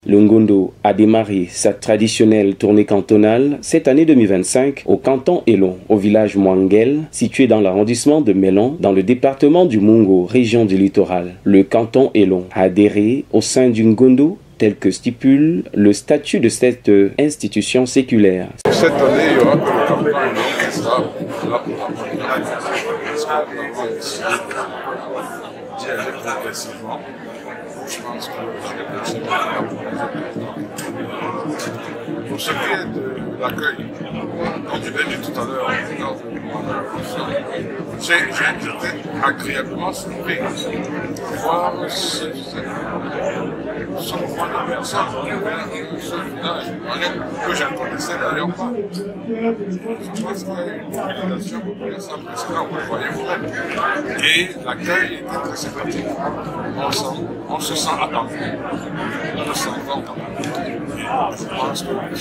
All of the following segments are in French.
Le Ngondo a démarré sa traditionnelle tournée cantonale cette année 2025 au canton Elon, au village Mwanguel, situé dans l'arrondissement de Melon, dans le département du Mungo, région du littoral. Le canton Elon a adhéré au sein du Ngondo tel que stipule le statut de cette institution séculaire. Cette année, il y aura que le canton Elon qui sera là pour accompagner d'y aller progressivement. Je pense que pour ce qui est de l'accueil, comme je l'ai dit tout à l'heure, j'ai été agréablement surpris de voir ce mouvement de personnes vers ce village que je ne connaissais d'ailleurs pas. Je pense qu'il y a eu une mobilisation beaucoup de ça précédent, vous le voyez vous-même. Et l'accueil était très sympathique. On se sent attendu. On se sent attendu. Je pense que nous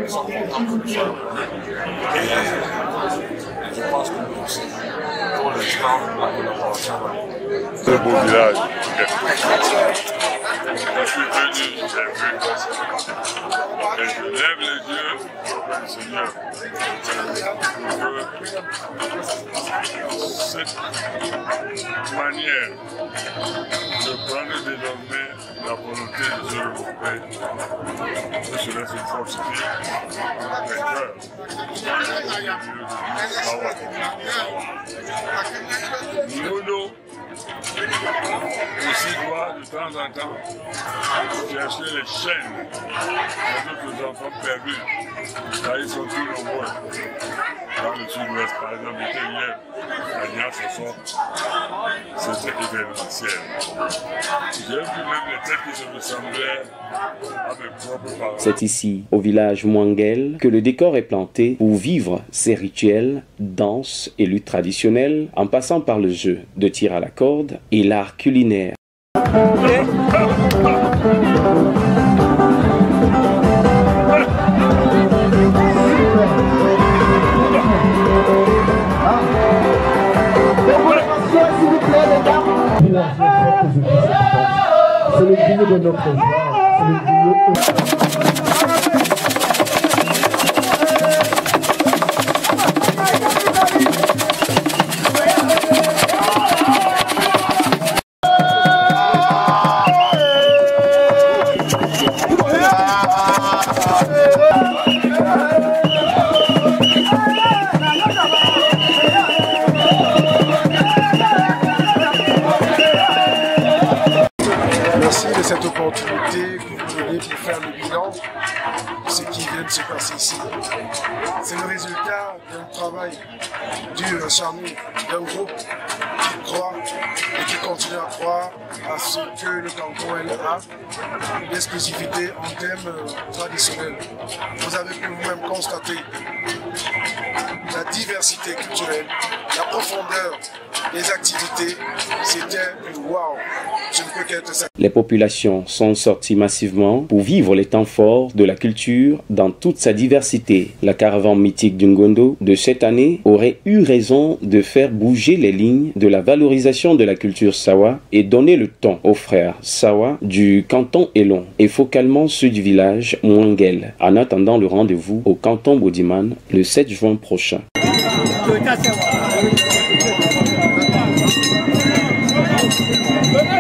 sommes contents que nous soyons venus. Et je pense que nous aussi, pour l'instant, la collaboration va bien. C'est un beau village. Je suis venu, j'ai vu. Et je lève les yeux au Seigneur. Cette manière de prendre désormais la volonté de Dieu le Père, je se laisse fortifier les cœurs. Nous aussi doit de temps en temps chercher les chaînes de d'autres enfants perdus, car ils sont plus nombreux. Dans le sud-ouest, par exemple, j'étais hier à Niasse-Soso, c'était événementiel. J'ai vu même les têtes qui se ressemblaient à mes propres parents. C'est ici, au village Mwanguel, que le décor est planté pour vivre ces rituels, danses et luttes traditionnelles, en passant par le jeu de tir à la corde et l'art culinaire. C'est le brillant de notre joie, c'est le brillant. Merci de cette opportunité que vous donnez pour faire le bilan de ce qui vient de se passer ici. C'est le résultat d'un travail dur, acharné, d'un groupe qui croit et qui continue à croire à ce que le canton a, l'exclusivité en termes traditionnels. Vous avez pu vous-même constater la diversité culturelle, la profondeur des activités, c'était du waouh. Je ne peux qu'être satisfait. Les populations sont sorties massivement pour vivre les temps forts de la culture dans toute sa diversité. La caravane mythique du Ngondo de cette année aurait eu raison de faire bouger les lignes de la valorisation de la culture Sawa et donner le ton aux frères Sawa du canton Elon et focalement ceux du village Mwanguel, en attendant le rendez-vous au canton Bodiman le 7 juin prochain. Hey!